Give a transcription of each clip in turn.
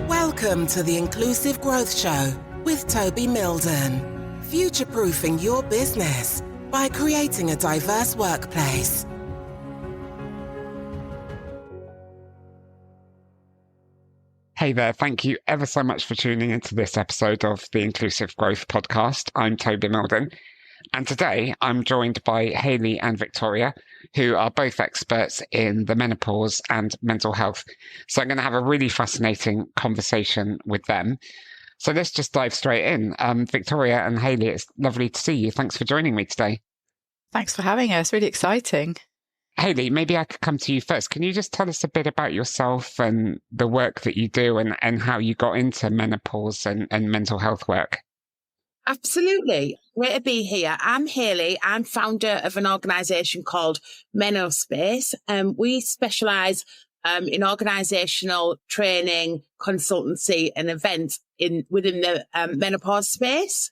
Welcome to the Inclusive Growth Show with Toby Mildon. Future-proofing your business by creating a diverse workplace. Hey there, thank you ever so much for tuning into this episode of the Inclusive Growth Podcast. I'm Toby Mildon, and today I'm joined by Hayley and Victoria, who are both experts in the menopause and mental health. So I'm going to have a really fascinating conversation with them. So let's just dive straight in. Victoria and Hayley, it's lovely to see you. Thanks for joining me today. Thanks for having us. Really exciting. Hayley, maybe I could come to you first. Can you just tell us a bit about yourself and the work that you do and how you got into menopause and mental health work? Absolutely. Great to be here. I'm Hayley. I'm founder of an organisation called Menospace. We specialise in organisational training, consultancy and events within the menopause space.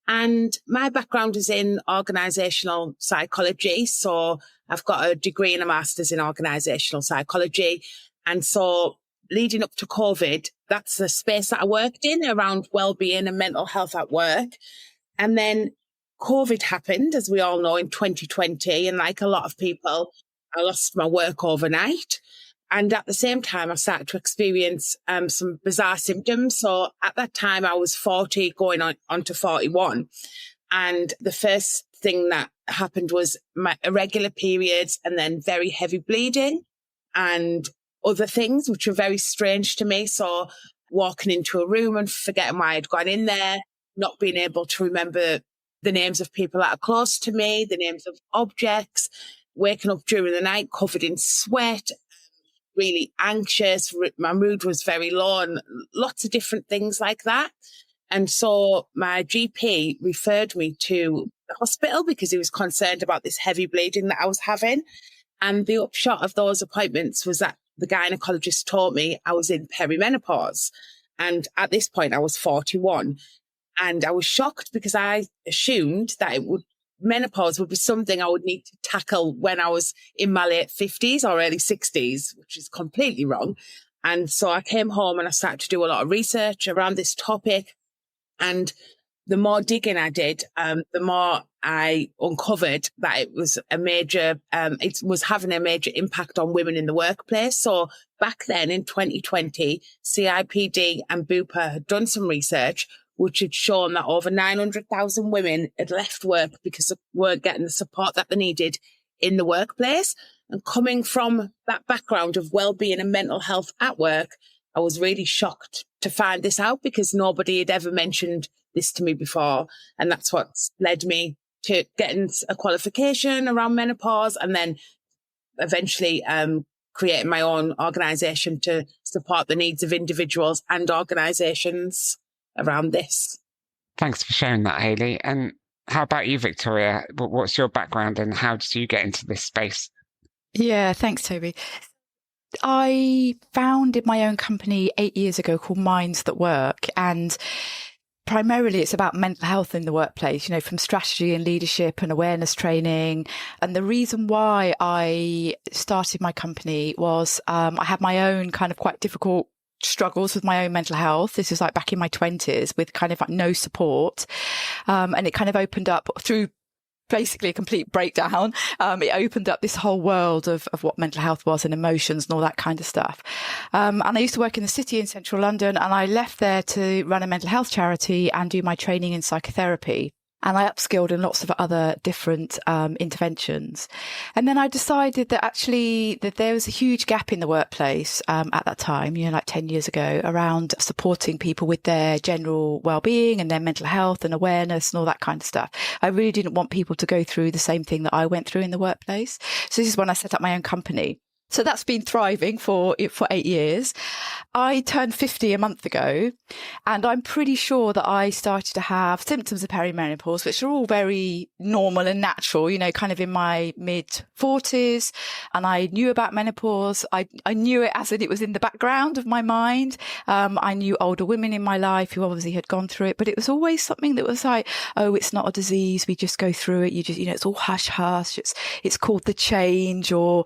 And my background is in organisational psychology. So I've got a degree and a master's in organisational psychology. And so leading up to COVID, that's the space that I worked in around wellbeing and mental health at work. And then COVID happened, as we all know, in 2020. And like a lot of people, I lost my work overnight. And at the same time, I started to experience some bizarre symptoms. So at that time, I was 40 going on to 41. And the first thing that happened was my irregular periods and then very heavy bleeding and other things, which were very strange to me. So walking into a room and forgetting why I'd gone in there, not being able to remember the names of people that are close to me, the names of objects, waking up during the night covered in sweat, really anxious. My mood was very low and lots of different things like that. And so my GP referred me to the hospital because he was concerned about this heavy bleeding that I was having. And the upshot of those appointments was that the gynecologist told me I was in perimenopause. And at this point, I was 41. And I was shocked because I assumed that menopause would be something I would need to tackle when I was in my late 50s or early 60s, which is completely wrong. And so I came home and I started to do a lot of research around this topic. And the more digging I did, the more I uncovered that it was it was having a major impact on women in the workplace. So back then in 2020, CIPD and Bupa had done some research which had shown that over 900,000 women had left work because they weren't getting the support that they needed in the workplace. And coming from that background of well-being and mental health at work, I was really shocked to find this out because nobody had ever mentioned this to me before. And that's what led me to getting a qualification around menopause and then eventually creating my own organisation to support the needs of individuals and organisations around this. Thanks for sharing that, Hayley. And how about you, Victoria? What's your background and how did you get into this space? Yeah, thanks, Toby. I founded my own company 8 years ago called Minds That Work. And primarily it's about mental health in the workplace, from strategy and leadership and awareness training. And the reason why I started my company was I had my own kind of quite difficult struggles with my own mental health. This is like back in my 20s with kind of like no support. And it kind of opened up through basically a complete breakdown. It opened up this whole world of what mental health was and emotions and all that kind of stuff. And I used to work in the city in central London and I left there to run a mental health charity and do my training in psychotherapy. And I upskilled in lots of other different interventions. And then I decided that actually that there was a huge gap in the workplace at that time, like 10 years ago, around supporting people with their general well-being and their mental health and awareness and all that kind of stuff. I really didn't want people to go through the same thing that I went through in the workplace. So this is when I set up my own company. So that's been thriving for 8 years. I turned 50 a month ago, and I'm pretty sure that I started to have symptoms of perimenopause, which are all very normal and natural, kind of in my mid-40s. And I knew about menopause. I knew it as it was in the background of my mind. I knew older women in my life who obviously had gone through it, but it was always something that was like, oh, it's not a disease. We just go through it. You just, it's all hush hush. It's called the change or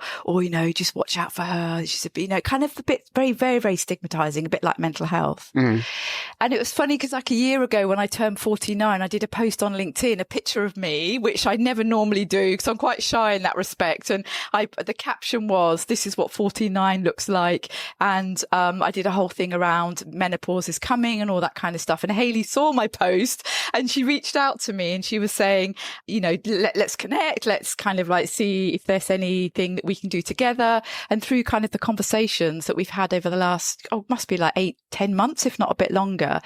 just watch out for her. She's kind of a bit very, very, very stigmatizing, a bit like mental health. And it was funny because like a year ago when I turned 49, I did a post on LinkedIn, a picture of me, which I never normally do because I'm quite shy in that respect. And the caption was, "This is what 49 looks like." And I did a whole thing around menopause is coming and all that kind of stuff. And Hayley saw my post and she reached out to me and she was saying, let's connect. Let's kind of like see if there's anything that we can do together. And through kind of the conversations that we've had over the last, must be like 8-10 months, if not a bit longer,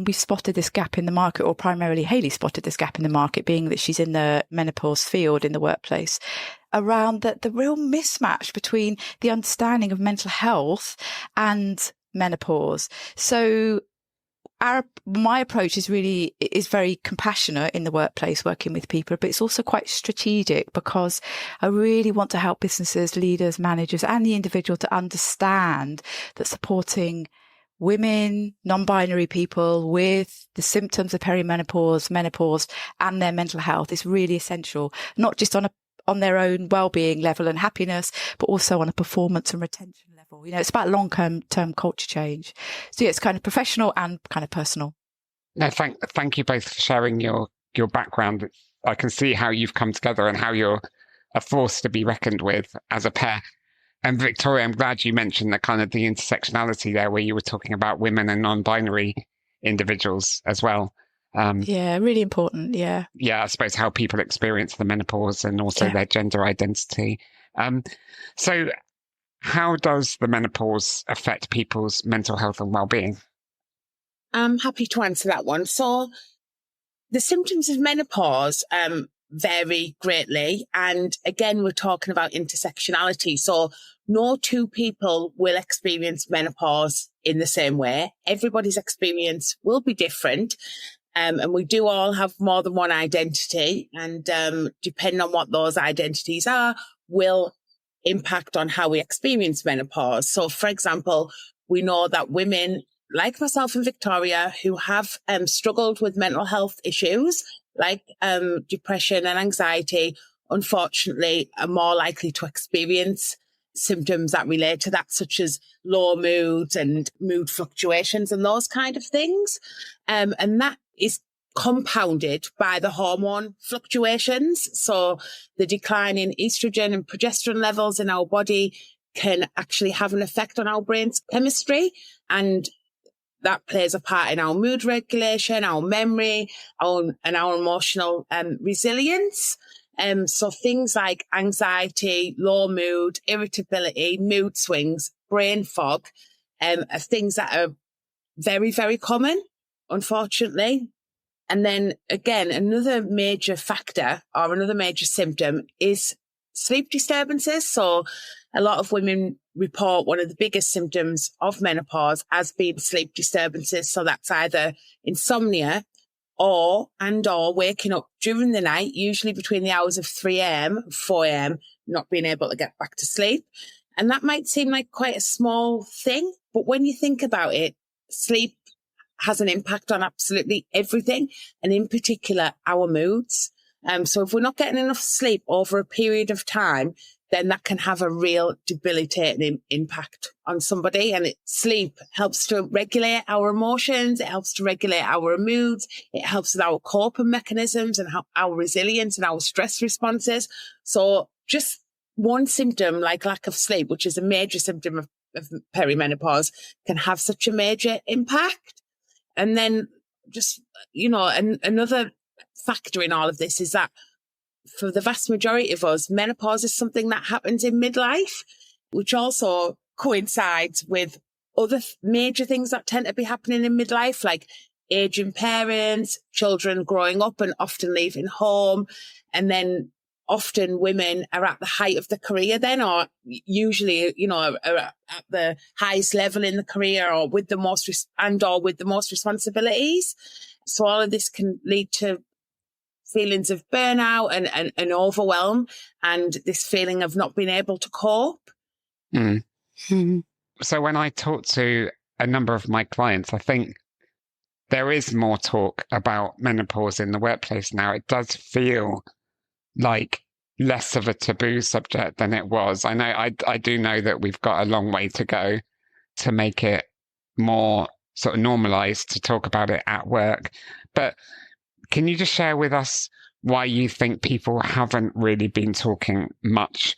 we've spotted this gap in the market, or primarily Hayley spotted this gap in the market, being that she's in the menopause field in the workplace, around the real mismatch between the understanding of mental health and menopause. So my approach is very compassionate in the workplace, working with people, but it's also quite strategic because I really want to help businesses, leaders, managers, and the individual to understand that supporting women, non-binary people with the symptoms of perimenopause, menopause, and their mental health is really essential, not just on their own well-being level and happiness, but also on a performance and retention level. It's about long-term culture change. So yeah, it's kind of professional and kind of personal. No, thank you both for sharing your background. I can see how you've come together and how you're a force to be reckoned with as a pair. And Victoria, I'm glad you mentioned the kind of the intersectionality there, where you were talking about women and non-binary individuals as well. Yeah, really important. Yeah. Yeah, I suppose how people experience the menopause and also their gender identity. So how does the menopause affect people's mental health and well-being? I'm happy to answer that one. So the symptoms of menopause vary greatly. And again, we're talking about intersectionality. So no two people will experience menopause in the same way. Everybody's experience will be different. And we do all have more than one identity. And depending on what those identities are, will impact on how we experience menopause. So, for example, we know that women like myself and Victoria who have struggled with mental health issues like depression and anxiety, unfortunately, are more likely to experience symptoms that relate to that, such as low moods and mood fluctuations and those kind of things. And that is compounded by the hormone fluctuations. So the decline in estrogen and progesterone levels in our body can actually have an effect on our brain's chemistry, and that plays a part in our mood regulation, our memory, and our emotional resilience. So things like anxiety, low mood, irritability, mood swings, brain fog, are things that are very, very common, unfortunately. And then again, another major factor or another major symptom is sleep disturbances. So a lot of women report one of the biggest symptoms of menopause as being sleep disturbances. So that's either insomnia or waking up during the night, usually between the hours of 3 a.m. and 4 a.m., not being able to get back to sleep. And that might seem like quite a small thing, but when you think about it, sleep has an impact on absolutely everything, and in particular, our moods. So if we're not getting enough sleep over a period of time, then that can have a real debilitating impact on somebody. And sleep helps to regulate our emotions. It helps to regulate our moods. It helps with our coping mechanisms and our resilience and our stress responses. So just one symptom like lack of sleep, which is a major symptom of perimenopause, can have such a major impact. And then just, another factor in all of this is that for the vast majority of us, menopause is something that happens in midlife, which also coincides with other major things that tend to be happening in midlife, like aging parents, children growing up and often leaving home. And then often women are at the height of the career then, or usually, are at the highest level in the career or with the most responsibilities. So all of this can lead to feelings of burnout and overwhelm, and this feeling of not being able to cope. Mm. Mm-hmm. So when I talk to a number of my clients, I think there is more talk about menopause in the workplace now. It does feel like less of a taboo subject than it was. I know I do know that we've got a long way to go to make it more sort of normalized to talk about it at work. But can you just share with us why you think people haven't really been talking much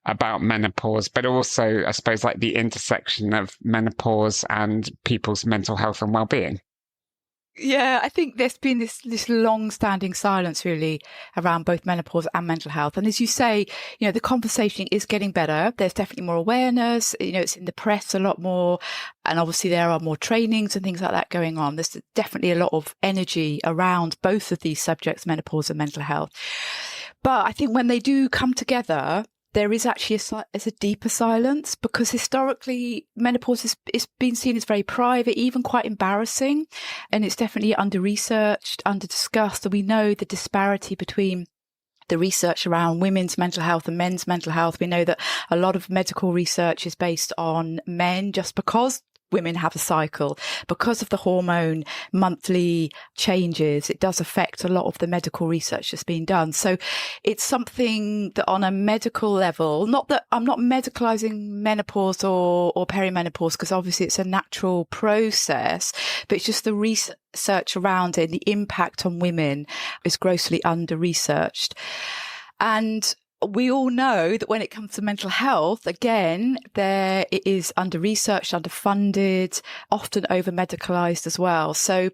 about menopause, but also, I suppose, like the intersection of menopause and people's mental health and well-being? Yeah, I think there's been this long-standing silence really around both menopause and mental health. And as you say, the conversation is getting better. There's definitely more awareness. It's in the press a lot more. And obviously there are more trainings and things like that going on. There's definitely a lot of energy around both of these subjects, menopause and mental health. But I think when they do come together, there is actually a deeper silence, because historically menopause is been seen as very private, even quite embarrassing. And it's definitely under-researched, under-discussed. And we know the disparity between the research around women's mental health and men's mental health. We know that a lot of medical research is based on men, just because women have a cycle, because of the hormone monthly changes. It does affect a lot of the medical research that's being done. So it's something that on a medical level, not that I'm not medicalizing menopause or perimenopause, because obviously it's a natural process, but it's just the research around it, the impact on women is grossly under-researched. And we all know that when it comes to mental health, again, it is under-researched, underfunded, often over-medicalized as well. So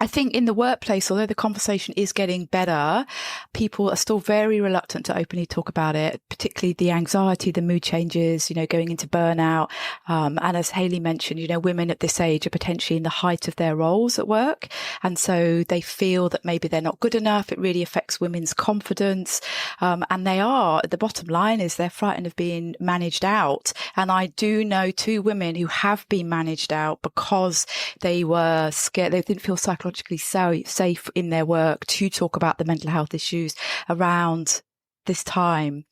I think in the workplace, although the conversation is getting better, people are still very reluctant to openly talk about it, particularly the anxiety, the mood changes, going into burnout. And as Hayley mentioned, women at this age are potentially in the height of their roles at work. And so they feel that maybe they're not good enough. It really affects women's confidence. And the bottom line is they're frightened of being managed out. And I do know 2 women who have been managed out because they were scared. They didn't feel psychologically safe in their work to talk about the mental health issues around this time.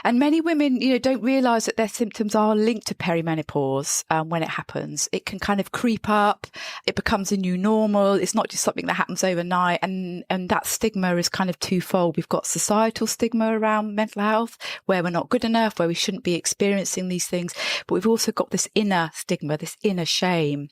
And many women, don't realize that their symptoms are linked to perimenopause. When it happens, it can kind of creep up. It becomes a new normal. It's not just something that happens overnight. And that stigma is kind of twofold. We've got societal stigma around mental health, where we're not good enough, where we shouldn't be experiencing these things. But we've also got this inner stigma, this inner shame.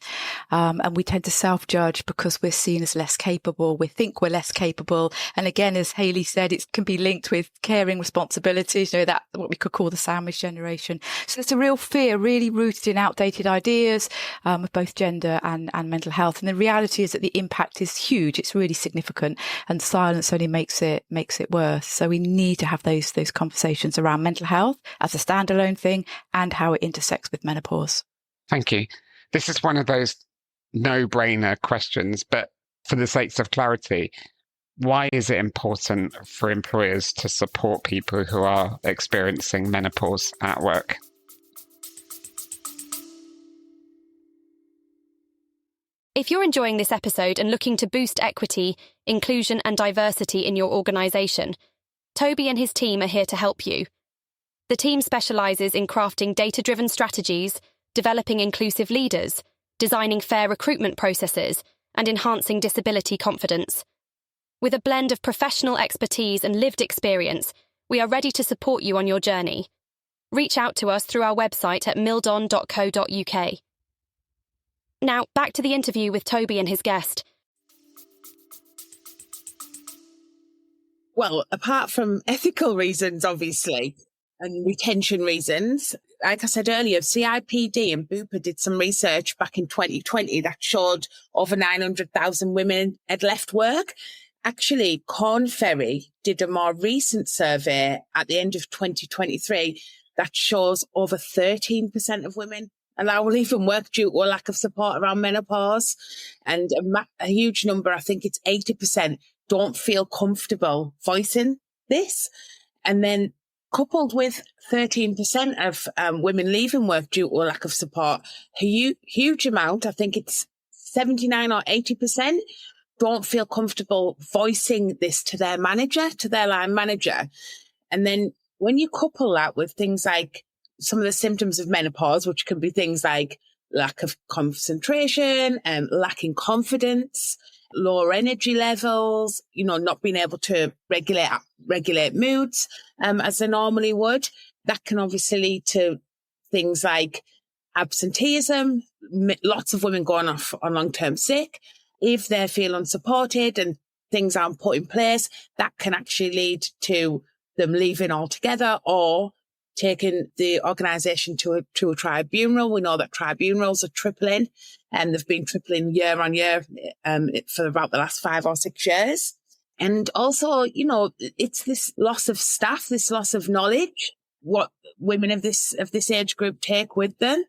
And we tend to self-judge because we're seen as less capable. We think we're less capable. And again, as Hayley said, it can be linked with caring responsibilities, that what we could call the sandwich generation. So there's a real fear, really rooted in outdated ideas of both gender and mental health. And the reality is that the impact is huge. It's really significant, and silence only makes it worse. So we need to have those conversations around mental health as a standalone thing and how it intersects with menopause. Thank you. This is one of those no-brainer questions, but for the sake of clarity, why is it important for employers to support people who are experiencing menopause at work? If you're enjoying this episode and looking to boost equity, inclusion and diversity in your organisation, Toby and his team are here to help you. The team specialises in crafting data-driven strategies, developing inclusive leaders, designing fair recruitment processes, and enhancing disability confidence. With a blend of professional expertise and lived experience, we are ready to support you on your journey. Reach out to us through our website at mildon.co.uk. Now, back to the interview with Toby and his guest. Well, apart from ethical reasons, obviously, and retention reasons, like I said earlier, CIPD and Bupa did some research back in 2020 that showed over 900,000 women had left work. Actually, Corn Ferry did a more recent survey at the end of 2023 that shows over 13% of women will leave work due to a lack of support around menopause. And a huge number, I think it's 80%, don't feel comfortable voicing this. And then coupled with 13% of women leaving work due to a lack of support, a huge amount, I think it's 79 or 80%, don't feel comfortable voicing this to their manager, to their line manager. And then when you couple that with things like some of the symptoms of menopause, which can be things like lack of concentration, lacking confidence, lower energy levels, not being able to regulate moods as they normally would. That can obviously lead to things like absenteeism, lots of women going off on long-term sick. If they feel unsupported and things aren't put in place, that can actually lead to them leaving altogether or taking the organisation to a tribunal. We know that tribunals are tripling, and they've been tripling year on year for about the last 5 or 6 years. And also, it's this loss of staff, this loss of knowledge, what women of this age group take with them.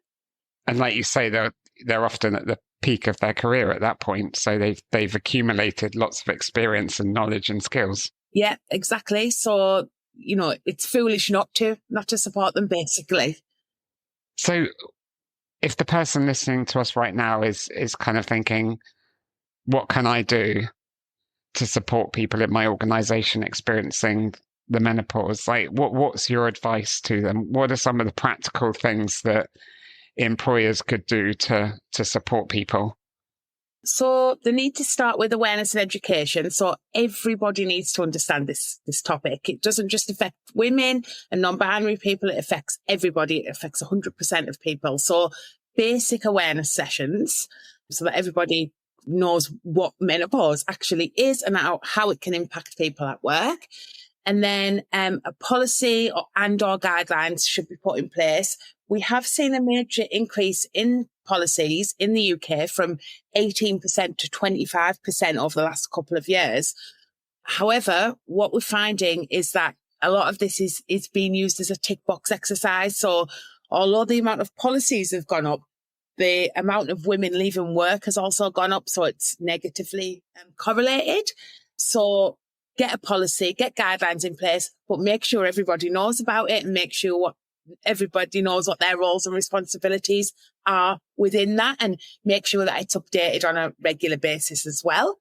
And like you say, they're often at the peak of their career at that point, so they've accumulated lots of experience and knowledge and skills. Yeah, exactly. So it's foolish not to support them, basically. So if the person listening to us right now is kind of thinking, what can I do to support people in my organisation experiencing the menopause? Like, what's your advice to them? What are some of the practical things that employers could do to support people? So they need to start with awareness and education. So everybody needs to understand this topic. It doesn't just affect women and non-binary people. It affects everybody. It affects 100% of people. So basic awareness sessions so that everybody knows what menopause actually is and how it can impact people at work. And then a policy or guidelines should be put in place. We have seen a major increase in policies in the UK from 18% to 25% over the last couple of years. However, what we're finding is that a lot of this is being used as a tick box exercise. So although the amount of policies have gone up, the amount of women leaving work has also gone up. So it's negatively correlated. So get a policy, get guidelines in place, but make sure everybody knows about it and make sure everybody knows what their roles and responsibilities are within that, and make sure that it's updated on a regular basis as well.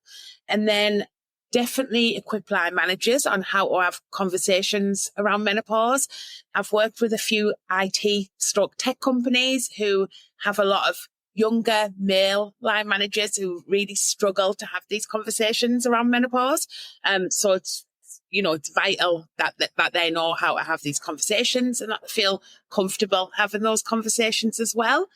And then definitely equip line managers on how to have conversations around menopause. I've worked with a few IT/tech companies who have a lot of younger male line managers who really struggle to have these conversations around menopause. So it's vital that they know how to have these conversations and that they feel comfortable having those conversations as well.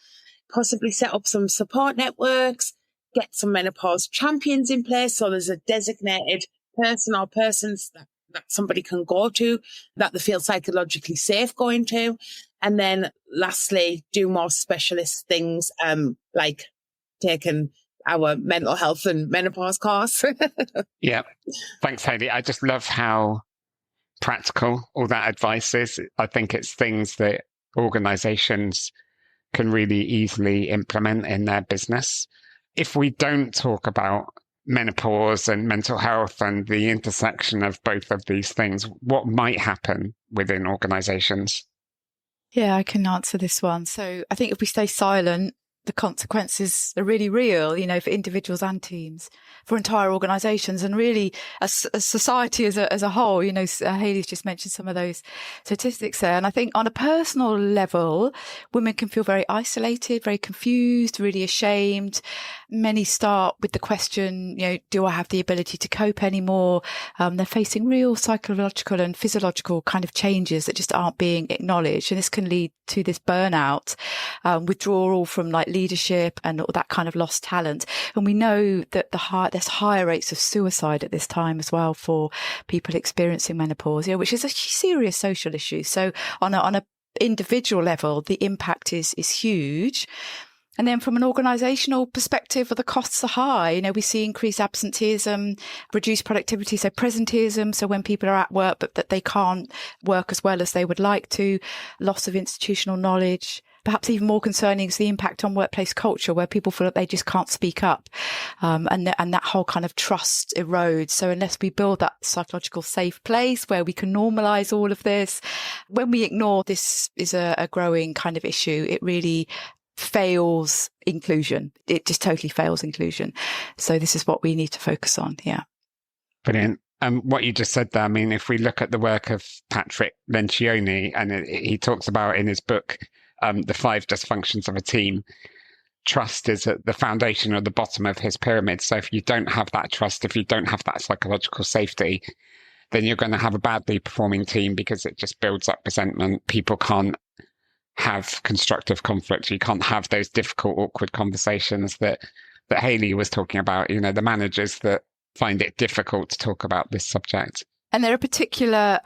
Possibly set up some support networks, get some menopause champions in place. So there's a designated person or persons that somebody can go to that they feel psychologically safe going to. And then lastly, do more specialist things like taking our mental health and menopause course. Yeah. Thanks, Hayley. I just love how practical all that advice is. I think it's things that organizations can really easily implement in their business. If we don't talk about menopause and mental health and the intersection of both of these things, what might happen within organizations? Yeah, I can answer this one. So I think if we stay silent, the consequences are really real, for individuals and teams, for entire organisations, and really as a society as a whole. Hayley's just mentioned some of those statistics there. And I think on a personal level, women can feel very isolated, very confused, really ashamed. Many start with the question, do I have the ability to cope anymore? They're facing real psychological and physiological kind of changes that just aren't being acknowledged. And this can lead to this burnout, withdrawal from leadership and all that kind of lost talent. And we know that there's higher rates of suicide at this time as well for people experiencing menopause, which is a serious social issue. So on a individual level, the impact is huge. And then from an organisational perspective, the costs are high. We see increased absenteeism, reduced productivity, so presenteeism, so when people are at work but that they can't work as well as they would like to, loss of institutional knowledge. Perhaps even more concerning is the impact on workplace culture, where people feel that they just can't speak up, and that whole kind of trust erodes. So unless we build that psychological safe place where we can normalise all of this, when we ignore this is a growing kind of issue, it really fails inclusion. It just totally fails inclusion. So this is what we need to focus on. Yeah. Brilliant. What you just said there, if we look at the work of Patrick Lencioni, and he talks about in his book, the 5 dysfunctions of a team, trust is at the foundation or the bottom of his pyramid. So if you don't have that trust, if you don't have that psychological safety, then you're going to have a badly performing team because it just builds up resentment. People can't have constructive conflict. You can't have those difficult, awkward conversations that Hayley was talking about, the managers that find it difficult to talk about this subject. And there are particular,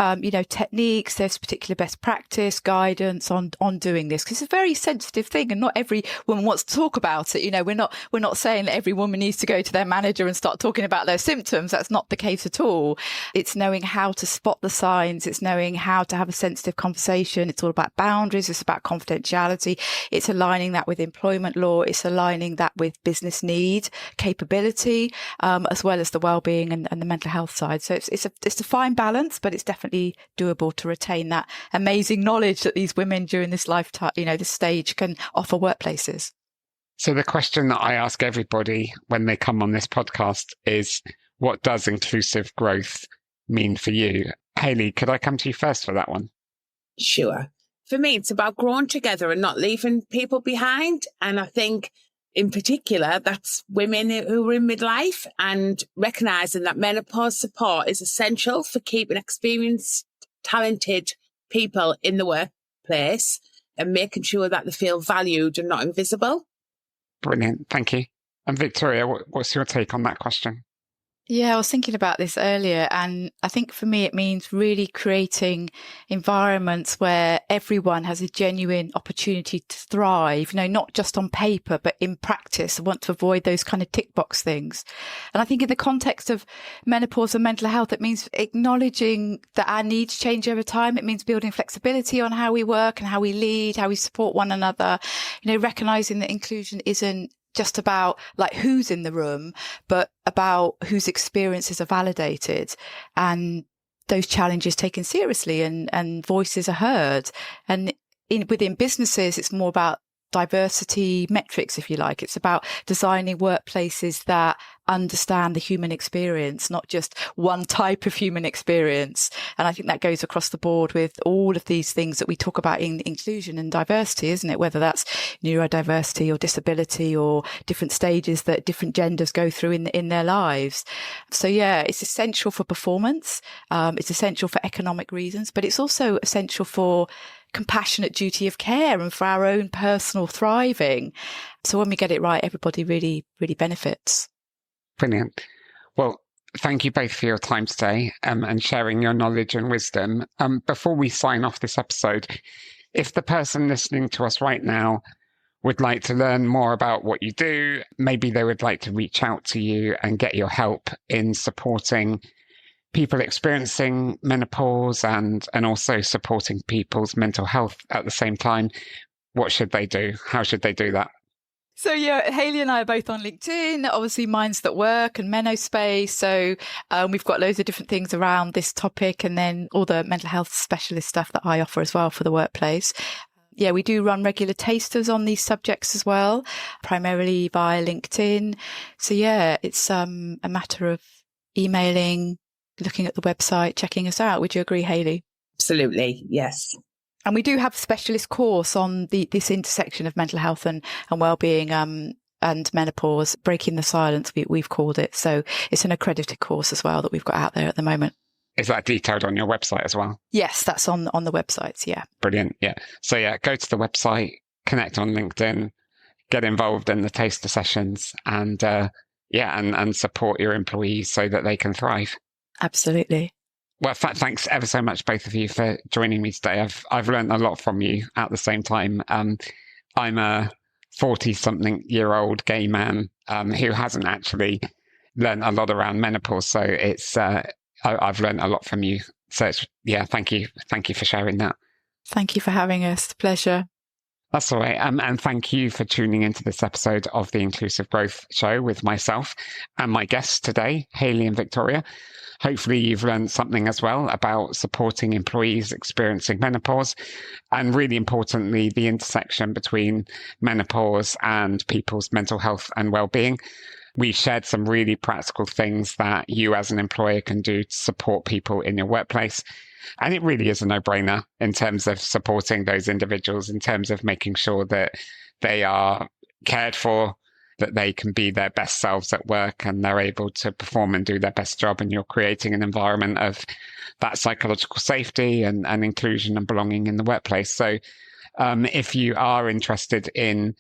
techniques, there's particular best practice, guidance on doing this, because it's a very sensitive thing and not every woman wants to talk about it. We're not saying that every woman needs to go to their manager and start talking about their symptoms. That's not the case at all. It's knowing how to spot the signs. It's knowing how to have a sensitive conversation. It's all about boundaries. It's about confidentiality. It's aligning that with employment law. It's aligning that with business need, capability, as well as the wellbeing and the mental health side. So it's a fine balance, but it's definitely doable to retain that amazing knowledge that these women during this lifetime, this stage can offer workplaces. So the question that I ask everybody when they come on this podcast is, what does inclusive growth mean for you? Hayley, could I come to you first for that one? Sure. For me, it's about growing together and not leaving people behind. And I think in particular, that's women who are in midlife, and recognising that menopause support is essential for keeping experienced, talented people in the workplace and making sure that they feel valued and not invisible. Brilliant. Thank you. And Victoria, what's your take on that question? Yeah, I was thinking about this earlier, and I think for me it means really creating environments where everyone has a genuine opportunity to thrive, not just on paper, but in practice. I want to avoid those kind of tick box things. And I think in the context of menopause and mental health, it means acknowledging that our needs change over time. It means building flexibility on how we work and how we lead, how we support one another, recognizing that inclusion isn't just about who's in the room, but about whose experiences are validated and those challenges taken seriously and voices are heard. And within businesses, it's more about diversity metrics, if you like. It's about designing workplaces that understand the human experience, not just one type of human experience. And I think that goes across the board with all of these things that we talk about in inclusion and diversity, isn't it? Whether that's neurodiversity or disability or different stages that different genders go through in their lives. So yeah, it's essential for performance. It's essential for economic reasons, but it's also essential for compassionate duty of care and for our own personal thriving. So when we get it right, everybody really, really benefits. Brilliant. Well, thank you both for your time today and sharing your knowledge and wisdom. Before we sign off this episode, if the person listening to us right now would like to learn more about what you do, maybe they would like to reach out to you and get your help in supporting people experiencing menopause and also supporting people's mental health at the same time, what should they do? How should they do that? So yeah, Hayley and I are both on LinkedIn, obviously Minds That Work and Menospace. So we've got loads of different things around this topic, and then all the mental health specialist stuff that I offer as well for the workplace. Yeah, we do run regular tasters on these subjects as well, primarily via LinkedIn. So yeah, it's a matter of emailing, looking at the website, checking us out. Would you agree, Hayley? Absolutely, yes. And we do have a specialist course on this intersection of mental health and wellbeing and menopause, breaking the silence, we've called it. So it's an accredited course as well that we've got out there at the moment. Is that detailed on your website as well? Yes, that's on the websites, yeah. Brilliant, yeah. So yeah, go to the website, connect on LinkedIn, get involved in the taster sessions and support your employees so that they can thrive. Absolutely. Well, thanks ever so much, both of you, for joining me today. I've learned a lot from you at the same time. I'm a 40-something-year-old gay man who hasn't actually learned a lot around menopause. So it's I've learned a lot from you. So thank you for sharing that. Thank you for having us. Pleasure. That's all right. And thank you for tuning into this episode of the Inclusive Growth Show with myself and my guests today, Hayley and Victoria. Hopefully you've learned something as well about supporting employees experiencing menopause, and really importantly, the intersection between menopause and people's mental health and well-being. We shared some really practical things that you as an employer can do to support people in your workplace. And it really is a no-brainer in terms of supporting those individuals, in terms of making sure that they are cared for, that they can be their best selves at work and they're able to perform and do their best job, and you're creating an environment of that psychological safety and inclusion and belonging in the workplace. So if you are interested in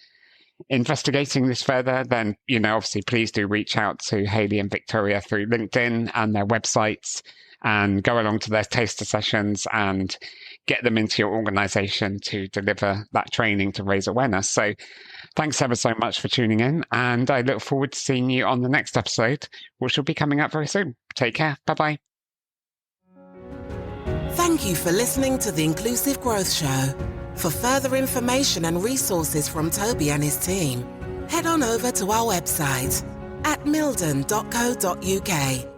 investigating this further, then, obviously please do reach out to Hayley and Victoria through LinkedIn and their websites, and go along to their taster sessions and get them into your organisation to deliver that training to raise awareness. So thanks ever so much for tuning in, and I look forward to seeing you on the next episode, which will be coming up very soon. Take care. Bye-bye. Thank you for listening to the Inclusive Growth Show. For further information and resources from Toby and his team, head on over to our website at mildon.co.uk.